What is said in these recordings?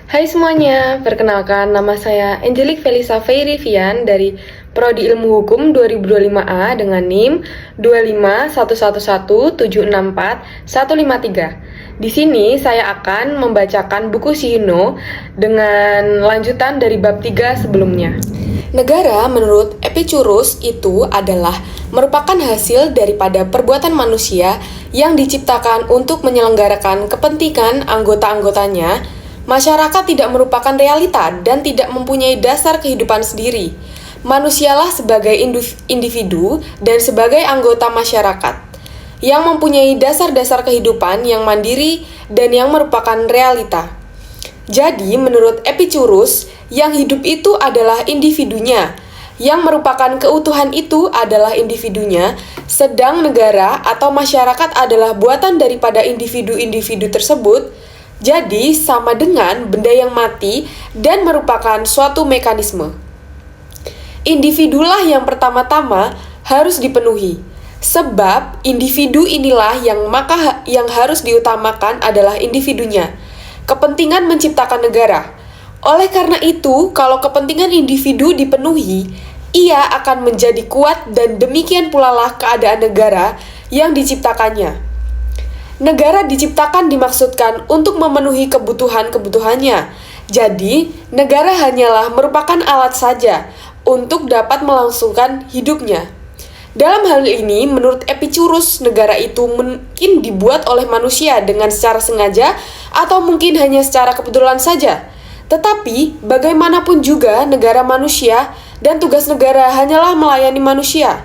Hai semuanya, perkenalkan nama saya Angelique Felisa Feirivian dari Prodi Ilmu Hukum 2025A dengan NIM 2511764153153. Di sini saya akan membacakan buku Shihino dengan lanjutan dari bab 3 sebelumnya. Negara menurut Epicurus itu adalah merupakan hasil daripada perbuatan manusia yang diciptakan untuk menyelenggarakan kepentingan anggota-anggotanya. Masyarakat tidak merupakan realita dan tidak mempunyai dasar kehidupan sendiri. Manusialah sebagai individu dan sebagai anggota masyarakat yang mempunyai dasar-dasar kehidupan yang mandiri dan yang merupakan realita. Jadi, menurut Epicurus, yang hidup itu adalah individunya, yang merupakan keutuhan itu adalah individunya, sedang negara atau masyarakat adalah buatan daripada individu-individu tersebut. Jadi, sama dengan benda yang mati dan merupakan suatu mekanisme. Individulah yang pertama-tama harus dipenuhi, sebab individu inilah yang harus diutamakan adalah individunya. Kepentingan menciptakan negara. Oleh karena itu, kalau kepentingan individu dipenuhi, ia akan menjadi kuat dan demikian pula lah keadaan negara yang diciptakannya. Negara diciptakan dimaksudkan untuk memenuhi kebutuhan-kebutuhannya. Jadi, negara hanyalah merupakan alat saja untuk dapat melangsungkan hidupnya. Dalam hal ini, menurut Epicurus, negara itu mungkin dibuat oleh manusia dengan secara sengaja atau mungkin hanya secara kebetulan saja. Tetapi, bagaimanapun juga negara manusia dan tugas negara hanyalah melayani manusia.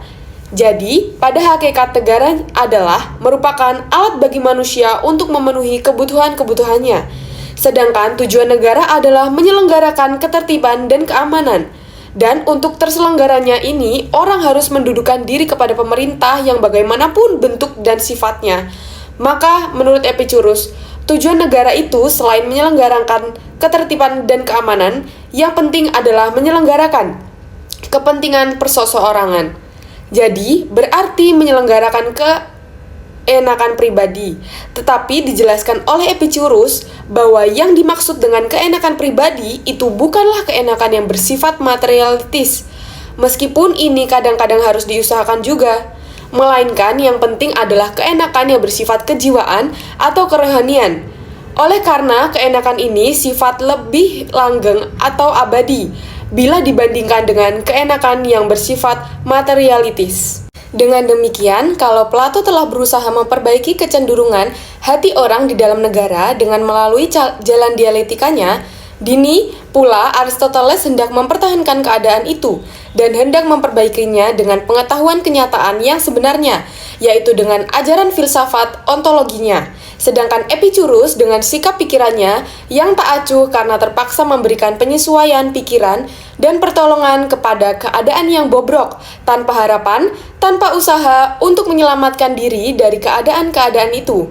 Jadi, pada hakikat negara adalah merupakan alat bagi manusia untuk memenuhi kebutuhan-kebutuhannya. Sedangkan tujuan negara adalah menyelenggarakan ketertiban dan keamanan. Dan untuk terselenggaranya ini, orang harus mendudukan diri kepada pemerintah yang bagaimanapun bentuk dan sifatnya. Maka, menurut Epicurus, tujuan negara itu selain menyelenggarakan ketertiban dan keamanan, yang penting adalah menyelenggarakan kepentingan perseorangan. Jadi, berarti menyelenggarakan keenakan pribadi. Tetapi dijelaskan oleh Epicurus bahwa yang dimaksud dengan keenakan pribadi itu bukanlah keenakan yang bersifat materialistis. Meskipun ini kadang-kadang harus diusahakan juga. Melainkan yang penting adalah keenakan yang bersifat kejiwaan atau kerohanian. Oleh karena keenakan ini sifat lebih langgeng atau abadi bila dibandingkan dengan keenakan yang bersifat materialistis. Dengan demikian, kalau Plato telah berusaha memperbaiki kecenderungan hati orang di dalam negara dengan melalui jalan dialektikanya, dini pula Aristoteles hendak mempertahankan keadaan itu dan hendak memperbaikinya dengan pengetahuan kenyataan yang sebenarnya, yaitu dengan ajaran filsafat ontologinya. Sedangkan Epicurus dengan sikap pikirannya yang tak acuh karena terpaksa memberikan penyesuaian pikiran dan pertolongan kepada keadaan yang bobrok, tanpa harapan, tanpa usaha untuk menyelamatkan diri dari keadaan-keadaan itu.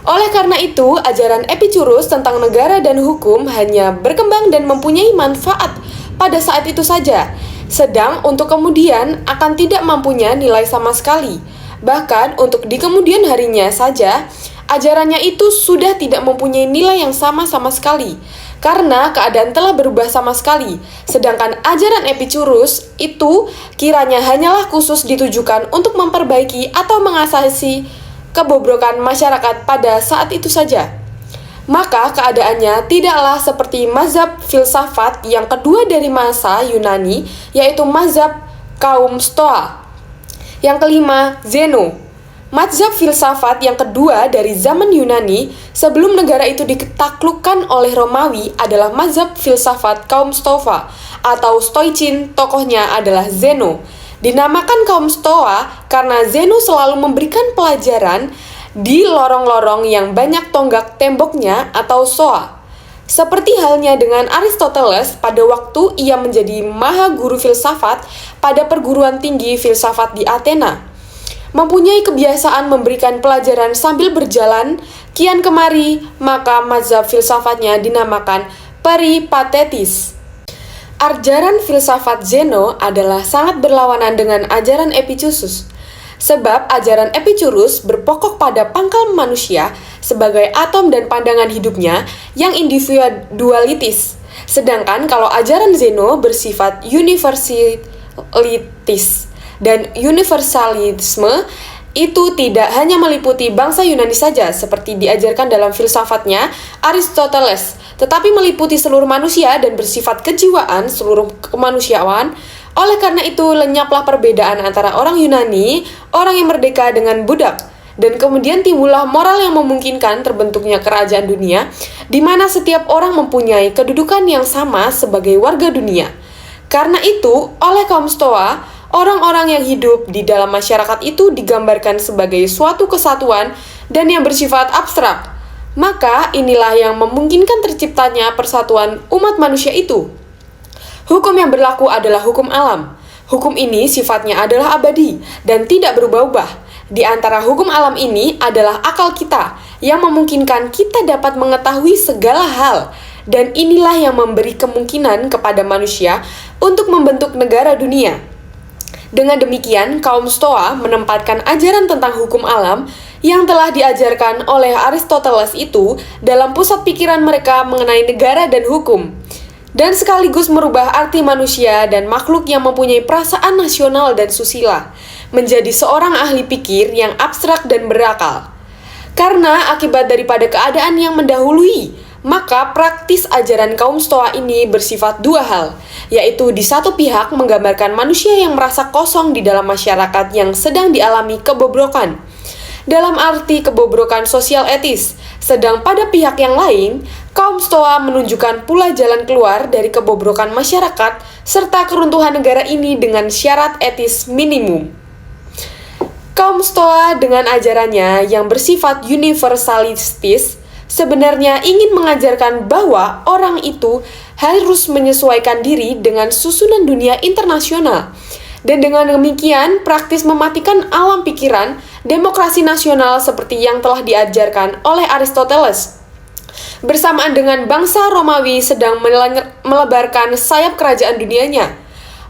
Oleh karena itu, ajaran Epicurus tentang negara dan hukum hanya berkembang dan mempunyai manfaat pada saat itu saja, sedang untuk kemudian akan tidak mempunyai nilai sama sekali. Bahkan untuk di kemudian harinya saja, ajarannya itu sudah tidak mempunyai nilai yang sama sekali, karena keadaan telah berubah sama sekali. Sedangkan ajaran Epicurus itu kiranya hanyalah khusus ditujukan untuk memperbaiki atau mengatasi kebobrokan masyarakat pada saat itu saja. Maka keadaannya tidaklah seperti mazhab filsafat yang kedua dari masa Yunani, yaitu mazhab kaum Stoa. Yang kelima, Zeno. Mazhab filsafat yang kedua dari zaman Yunani sebelum negara itu ditaklukkan oleh Romawi adalah mazhab filsafat kaum Stoa atau Stoicin, tokohnya adalah Zeno. Dinamakan kaum Stoa karena Zeno selalu memberikan pelajaran di lorong-lorong yang banyak tonggak temboknya atau soa. Seperti halnya dengan Aristoteles pada waktu ia menjadi maha guru filsafat pada perguruan tinggi filsafat di Athena. Mempunyai kebiasaan memberikan pelajaran sambil berjalan kian kemari, maka mazhab filsafatnya dinamakan peripatetis. Ajaran filsafat Zeno adalah sangat berlawanan dengan ajaran Epicurus. Sebab ajaran Epicurus berpokok pada pangkal manusia sebagai atom dan pandangan hidupnya yang individualitis. Sedangkan kalau ajaran Zeno bersifat universalitis dan universalisme itu tidak hanya meliputi bangsa Yunani saja seperti diajarkan dalam filsafatnya Aristoteles, tetapi meliputi seluruh manusia dan bersifat kejiwaan seluruh kemanusiaan. Oleh karena itu, lenyaplah perbedaan antara orang Yunani, orang yang merdeka dengan budak, dan kemudian timbullah moral yang memungkinkan terbentuknya kerajaan dunia, di mana setiap orang mempunyai kedudukan yang sama sebagai warga dunia. Karena itu, oleh kaum Stoa, orang-orang yang hidup di dalam masyarakat itu digambarkan sebagai suatu kesatuan dan yang bersifat abstrak. Maka inilah yang memungkinkan terciptanya persatuan umat manusia itu. Hukum yang berlaku adalah hukum alam. Hukum ini sifatnya adalah abadi dan tidak berubah-ubah. Di antara hukum alam ini adalah akal kita yang memungkinkan kita dapat mengetahui segala hal. Dan inilah yang memberi kemungkinan kepada manusia untuk membentuk negara dunia. Dengan demikian, kaum Stoa menempatkan ajaran tentang hukum alam yang telah diajarkan oleh Aristoteles itu dalam pusat pikiran mereka mengenai negara dan hukum. Dan sekaligus merubah arti manusia dan makhluk yang mempunyai perasaan nasional dan susila menjadi seorang ahli pikir yang abstrak dan berakal. Karena akibat daripada keadaan yang mendahului, maka praktis ajaran kaum Stoa ini bersifat dua hal, yaitu di satu pihak menggambarkan manusia yang merasa kosong di dalam masyarakat yang sedang dialami kebobrokan, dalam arti kebobrokan sosial etis, sedang pada pihak yang lain, kaum Stoa menunjukkan pula jalan keluar dari kebobrokan masyarakat serta keruntuhan negara ini dengan syarat etis minimum. Kaum Stoa dengan ajarannya yang bersifat universalistis sebenarnya ingin mengajarkan bahwa orang itu harus menyesuaikan diri dengan susunan dunia internasional. Dan dengan demikian praktis mematikan alam pikiran demokrasi nasional seperti yang telah diajarkan oleh Aristoteles. Bersamaan dengan bangsa Romawi sedang melebarkan sayap kerajaan dunianya.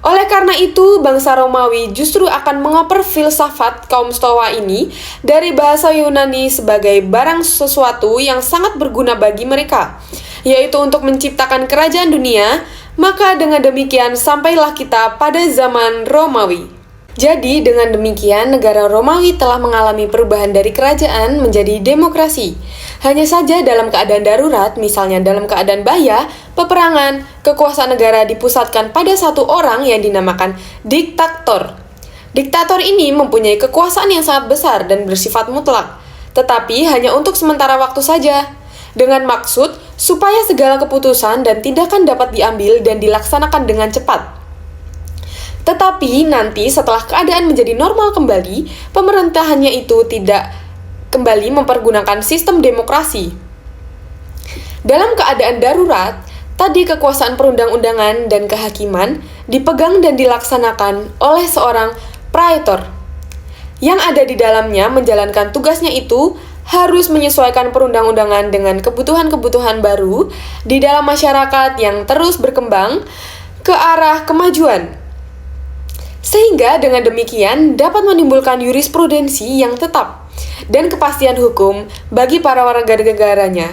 Oleh karena itu, bangsa Romawi justru akan mengoper filsafat kaum Stoa ini dari bahasa Yunani sebagai barang sesuatu yang sangat berguna bagi mereka, yaitu untuk menciptakan kerajaan dunia. Maka dengan demikian sampailah kita pada zaman Romawi. Jadi dengan demikian negara Romawi telah mengalami perubahan dari kerajaan menjadi demokrasi. Hanya saja dalam keadaan darurat, misalnya dalam keadaan bahaya, peperangan, kekuasaan negara dipusatkan pada satu orang yang dinamakan diktator. Diktator ini mempunyai kekuasaan yang sangat besar dan bersifat mutlak, tetapi hanya untuk sementara waktu saja. Dengan maksud supaya segala keputusan dan tindakan dapat diambil dan dilaksanakan dengan cepat. Tetapi nanti setelah keadaan menjadi normal kembali, pemerintahannya itu tidak kembali mempergunakan sistem demokrasi. Dalam keadaan darurat, tadi kekuasaan perundang-undangan dan kehakiman dipegang dan dilaksanakan oleh seorang praetor. Yang ada di dalamnya menjalankan tugasnya itu harus menyesuaikan perundang-undangan dengan kebutuhan-kebutuhan baru di dalam masyarakat yang terus berkembang ke arah kemajuan. Sehingga dengan demikian dapat menimbulkan jurisprudensi yang tetap dan kepastian hukum bagi para warga negaranya.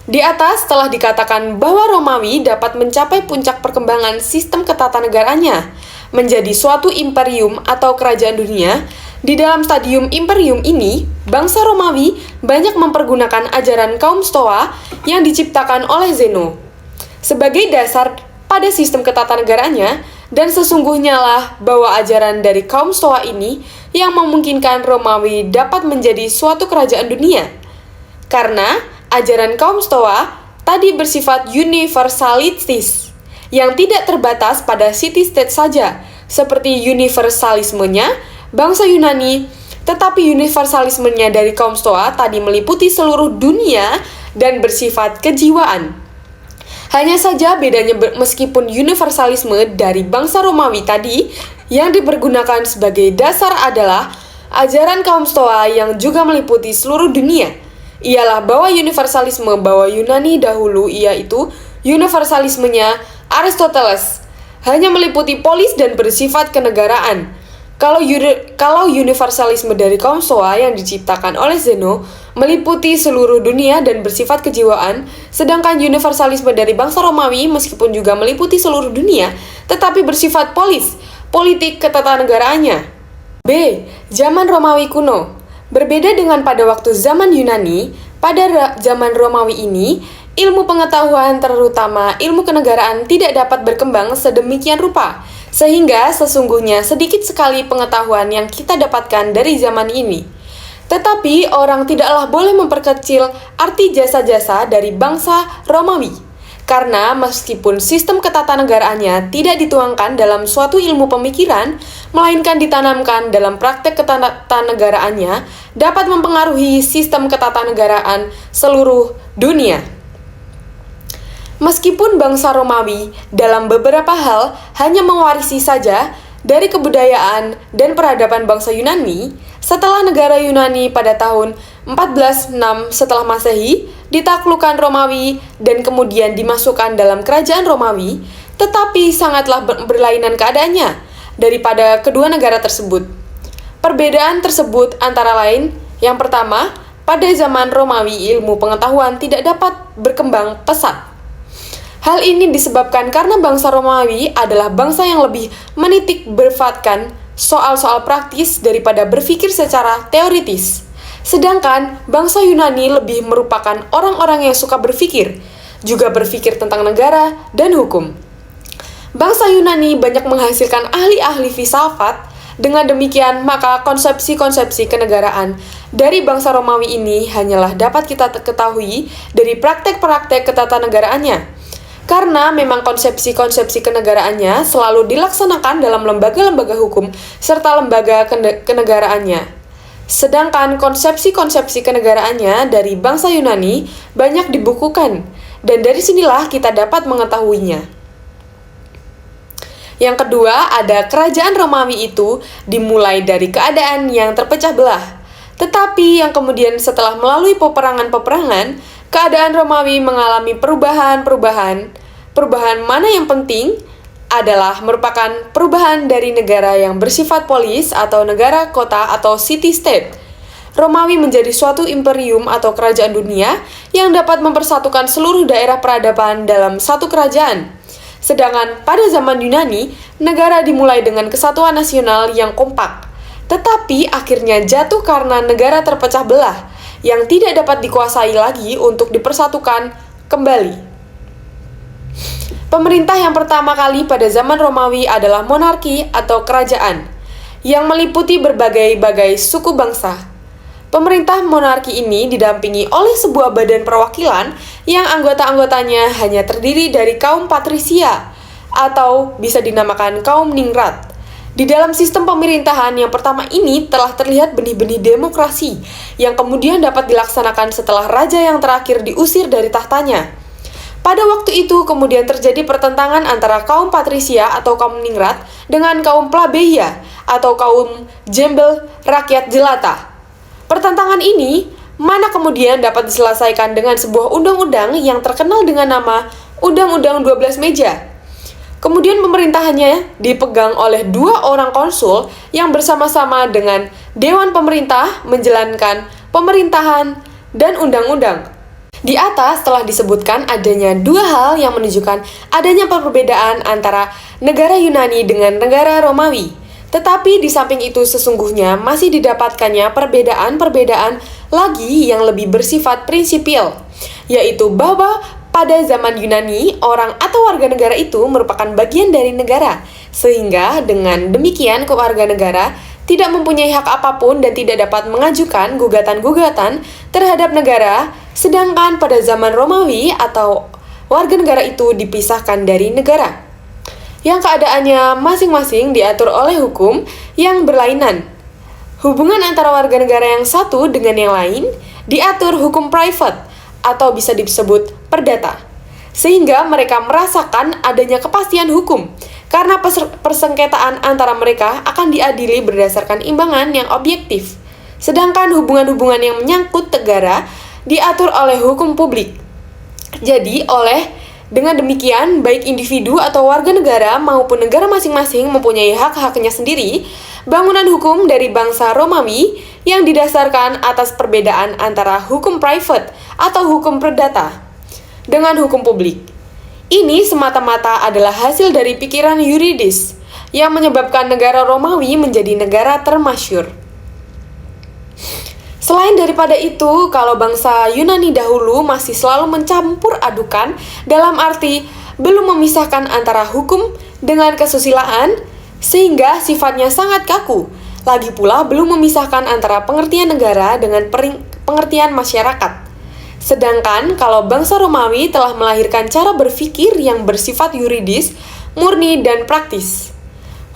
Di atas telah dikatakan bahwa Romawi dapat mencapai puncak perkembangan sistem ketatanegaranya menjadi suatu imperium atau kerajaan dunia. Di dalam stadium imperium ini, bangsa Romawi banyak mempergunakan ajaran kaum Stoa yang diciptakan oleh Zeno sebagai dasar pada sistem ketatanegaranya, dan sesungguhnya lah bahwa ajaran dari kaum Stoa ini yang memungkinkan Romawi dapat menjadi suatu kerajaan dunia. Karena ajaran kaum Stoa tadi bersifat universalistis yang tidak terbatas pada city-state saja, seperti universalismenya bangsa Yunani, tetapi universalismenya dari kaum Stoa tadi meliputi seluruh dunia dan bersifat kejiwaan. Hanya saja bedanya meskipun universalisme dari bangsa Romawi tadi yang dipergunakan sebagai dasar adalah ajaran kaum Stoa yang juga meliputi seluruh dunia, ialah bahwa universalisme bahwa Yunani dahulu yaitu universalismenya Aristoteles hanya meliputi polis dan bersifat kenegaraan. Kalau universalisme dari kaum Stoa yang diciptakan oleh Zeno meliputi seluruh dunia dan bersifat kejiwaan, sedangkan universalisme dari bangsa Romawi meskipun juga meliputi seluruh dunia, tetapi bersifat politik ketatanegaraannya. B. Zaman Romawi kuno. Berbeda dengan pada waktu zaman Yunani, pada zaman Romawi ini, ilmu pengetahuan terutama ilmu kenegaraan tidak dapat berkembang sedemikian rupa, sehingga sesungguhnya sedikit sekali pengetahuan yang kita dapatkan dari zaman ini. Tetapi orang tidaklah boleh memperkecil arti jasa-jasa dari bangsa Romawi, karena meskipun sistem ketatanegaraannya tidak dituangkan dalam suatu ilmu pemikiran, melainkan ditanamkan dalam praktek ketatanegaraannya, dapat mempengaruhi sistem ketatanegaraan seluruh dunia. Meskipun bangsa Romawi dalam beberapa hal hanya mewarisi saja dari kebudayaan dan peradaban bangsa Yunani, setelah negara Yunani pada tahun 1406 setelah Masehi ditaklukkan Romawi dan kemudian dimasukkan dalam kerajaan Romawi, tetapi sangatlah berlainan keadaannya daripada kedua negara tersebut. Perbedaan tersebut antara lain, yang pertama, pada zaman Romawi ilmu pengetahuan tidak dapat berkembang pesat. Hal ini disebabkan karena bangsa Romawi adalah bangsa yang lebih menitik beratkan soal-soal praktis daripada berpikir secara teoritis. Sedangkan bangsa Yunani lebih merupakan orang-orang yang suka berpikir, juga berpikir tentang negara dan hukum. Bangsa Yunani banyak menghasilkan ahli-ahli filsafat, dengan demikian maka konsepsi-konsepsi kenegaraan dari bangsa Romawi ini hanyalah dapat kita ketahui dari praktek-praktek ketatanegaraannya. Karena memang konsepsi-konsepsi kenegaraannya selalu dilaksanakan dalam lembaga-lembaga hukum serta lembaga kenegaraannya. Sedangkan konsepsi-konsepsi kenegaraannya dari bangsa Yunani banyak dibukukan, dan dari sinilah kita dapat mengetahuinya. Yang kedua, ada kerajaan Romawi itu dimulai dari keadaan yang terpecah belah. Tetapi yang kemudian setelah melalui peperangan-peperangan, keadaan Romawi mengalami perubahan-perubahan. Perubahan mana yang penting adalah merupakan perubahan dari negara yang bersifat polis atau negara kota atau city-state. Romawi menjadi suatu imperium atau kerajaan dunia yang dapat mempersatukan seluruh daerah peradaban dalam satu kerajaan. Sedangkan pada zaman Yunani, negara dimulai dengan kesatuan nasional yang kompak, tetapi akhirnya jatuh karena negara terpecah belah yang tidak dapat dikuasai lagi untuk dipersatukan kembali. Pemerintah yang pertama kali pada zaman Romawi adalah monarki atau kerajaan, yang meliputi berbagai-bagai suku bangsa. Pemerintah monarki ini didampingi oleh sebuah badan perwakilan yang anggota-anggotanya hanya terdiri dari kaum patrisia, atau bisa dinamakan kaum ningrat. Di dalam sistem pemerintahan yang pertama ini telah terlihat benih-benih demokrasi yang kemudian dapat dilaksanakan setelah raja yang terakhir diusir dari tahtanya. Pada waktu itu kemudian terjadi pertentangan antara kaum patrisia atau kaum ningrat dengan kaum plebeia atau kaum jembel rakyat jelata. Pertentangan ini mana kemudian dapat diselesaikan dengan sebuah undang-undang yang terkenal dengan nama Undang-Undang 12 Meja. Kemudian pemerintahannya dipegang oleh 2 orang konsul yang bersama-sama dengan Dewan Pemerintah menjalankan pemerintahan dan undang-undang. Di atas telah disebutkan adanya 2 hal yang menunjukkan adanya perbedaan antara negara Yunani dengan negara Romawi. Tetapi di samping itu sesungguhnya masih didapatkannya perbedaan-perbedaan lagi yang lebih bersifat prinsipil, yaitu bahwa pada zaman Yunani, orang atau warga negara itu merupakan bagian dari negara, sehingga dengan demikian keluarga negara tidak mempunyai hak apapun dan tidak dapat mengajukan gugatan-gugatan terhadap negara, sedangkan pada zaman Romawi atau warga negara itu dipisahkan dari negara, yang keadaannya masing-masing diatur oleh hukum yang berlainan. Hubungan antara warga negara yang satu dengan yang lain diatur hukum private atau bisa disebut perdata, sehingga mereka merasakan adanya kepastian hukum karena persengketaan antara mereka akan diadili berdasarkan imbangan yang objektif. Sedangkan hubungan-hubungan yang menyangkut negara diatur oleh hukum publik. Jadi dengan demikian baik individu atau warga negara maupun negara masing-masing mempunyai hak-haknya sendiri bangunan hukum dari bangsa Romawi yang didasarkan atas perbedaan antara hukum private atau hukum perdata dengan hukum publik. Ini semata-mata adalah hasil dari pikiran yuridis yang menyebabkan negara Romawi menjadi negara termasyhur. Selain daripada itu, kalau bangsa Yunani dahulu masih selalu mencampur adukan dalam arti belum memisahkan antara hukum dengan kesusilaan, sehingga sifatnya sangat kaku. Lagi pula belum memisahkan antara pengertian negara dengan pengertian masyarakat. Sedangkan kalau bangsa Romawi telah melahirkan cara berpikir yang bersifat yuridis, murni dan praktis.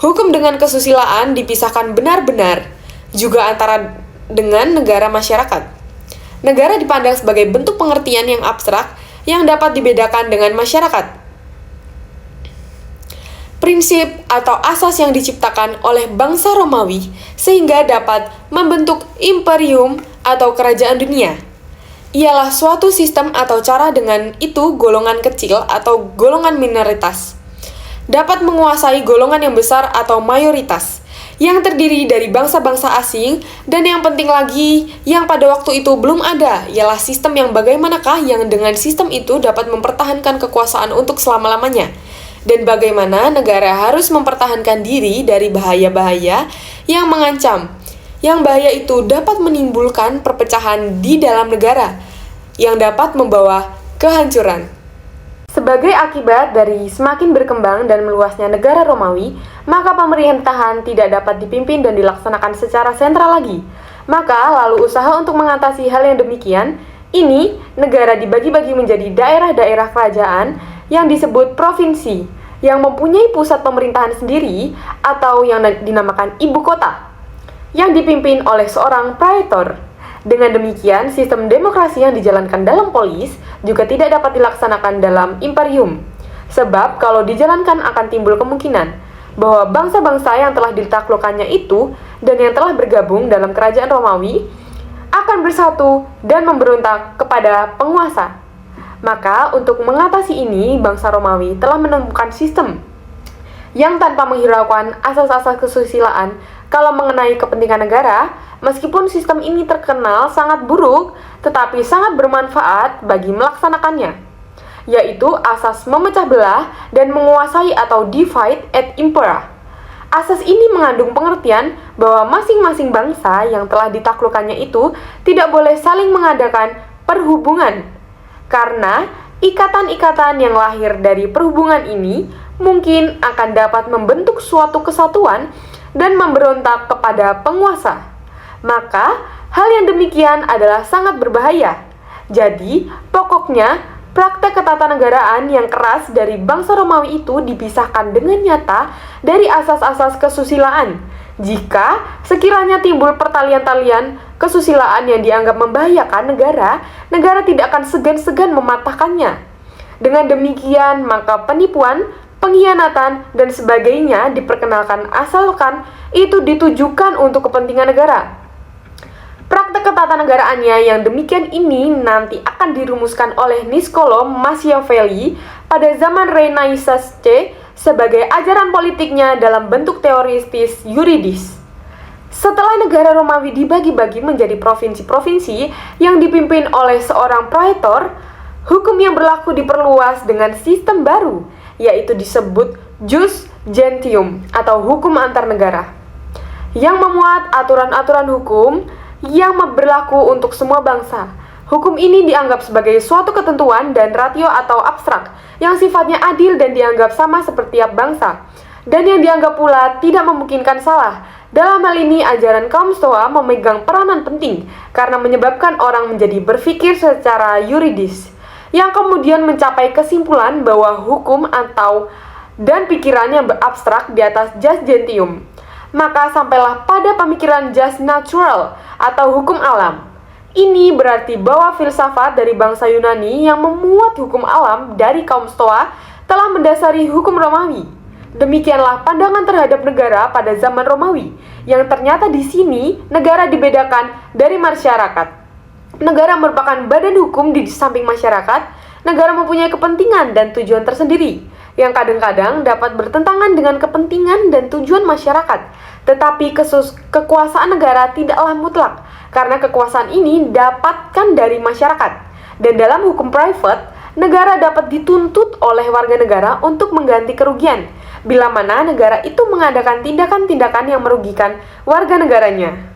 Hukum dengan kesusilaan dipisahkan benar-benar, juga antara dengan negara masyarakat. Negara dipandang sebagai bentuk pengertian yang abstrak yang dapat dibedakan dengan masyarakat. Prinsip atau asas yang diciptakan oleh bangsa Romawi sehingga dapat membentuk imperium atau kerajaan dunia ialah suatu sistem atau cara dengan itu golongan kecil atau golongan minoritas dapat menguasai golongan yang besar atau mayoritas yang terdiri dari bangsa-bangsa asing, dan yang penting lagi yang pada waktu itu belum ada ialah sistem yang bagaimanakah yang dengan sistem itu dapat mempertahankan kekuasaan untuk selama-lamanya, dan bagaimana negara harus mempertahankan diri dari bahaya-bahaya yang mengancam. Yang bahaya itu dapat menimbulkan perpecahan di dalam negara yang dapat membawa kehancuran. Sebagai akibat dari semakin berkembang dan meluasnya negara Romawi, maka pemerintahan tidak dapat dipimpin dan dilaksanakan secara sentral lagi. Maka lalu usaha untuk mengatasi hal yang demikian, ini negara dibagi-bagi menjadi daerah-daerah kerajaan yang disebut provinsi, yang mempunyai pusat pemerintahan sendiri atau yang dinamakan ibu kota, yang dipimpin oleh seorang praetor. Dengan demikian, sistem demokrasi yang dijalankan dalam polis juga tidak dapat dilaksanakan dalam imperium. Sebab kalau dijalankan akan timbul kemungkinan bahwa bangsa-bangsa yang telah ditaklukkannya itu dan yang telah bergabung dalam kerajaan Romawi akan bersatu dan memberontak kepada penguasa. Maka untuk mengatasi ini, bangsa Romawi telah menemukan sistem yang tanpa menghiraukan asas-asas kesusilaan kalau mengenai kepentingan negara, meskipun sistem ini terkenal sangat buruk, tetapi sangat bermanfaat bagi melaksanakannya, yaitu asas memecah belah dan menguasai atau divide et impera. Asas ini mengandung pengertian bahwa masing-masing bangsa yang telah ditaklukkannya itu tidak boleh saling mengadakan perhubungan, karena ikatan-ikatan yang lahir dari perhubungan ini mungkin akan dapat membentuk suatu kesatuan dan memberontak kepada penguasa. Maka, hal yang demikian adalah sangat berbahaya. Jadi, pokoknya, praktek ketatanegaraan yang keras dari bangsa Romawi itu dipisahkan dengan nyata dari asas-asas kesusilaan. Jika sekiranya timbul pertalian-talian kesusilaan yang dianggap membahayakan negara, negara tidak akan segan-segan mematahkannya. Dengan demikian, maka penipuan, pengkhianatan, dan sebagainya diperkenalkan asalkan itu ditujukan untuk kepentingan negara. Praktek ketatanegaraannya yang demikian ini nanti akan dirumuskan oleh Niccolò Machiavelli pada zaman Renaissance sebagai ajaran politiknya dalam bentuk teoritis yuridis. Setelah negara Romawi dibagi-bagi menjadi provinsi-provinsi yang dipimpin oleh seorang praetor, hukum yang berlaku diperluas dengan sistem baru, yaitu disebut Jus Gentium atau hukum antar negara, yang memuat aturan-aturan hukum yang berlaku untuk semua bangsa. Hukum ini dianggap sebagai suatu ketentuan dan ratio atau abstrak yang sifatnya adil dan dianggap sama seperti tiap bangsa, dan yang dianggap pula tidak memungkinkan salah. Dalam hal ini, ajaran kaum Stoa memegang peranan penting karena menyebabkan orang menjadi berpikir secara yuridis, yang kemudian mencapai kesimpulan bahwa hukum atau dan pikiran yang abstrak di atas jus gentium. Maka sampailah pada pemikiran jus natural atau hukum alam. Ini berarti bahwa filsafat dari bangsa Yunani yang memuat hukum alam dari kaum Stoa telah mendasari hukum Romawi. Demikianlah pandangan terhadap negara pada zaman Romawi, yang ternyata di sini negara dibedakan dari masyarakat. Negara merupakan badan hukum di samping masyarakat. Negara mempunyai kepentingan dan tujuan tersendiri. yang kadang-kadang dapat bertentangan dengan kepentingan dan tujuan masyarakat. Tetapi kekuasaan negara tidaklah mutlak, karena kekuasaan ini dapatkan dari masyarakat. Dan dalam hukum private, negara dapat dituntut oleh warga negara untuk mengganti kerugian, bila mana negara itu mengadakan tindakan-tindakan yang merugikan warga negaranya.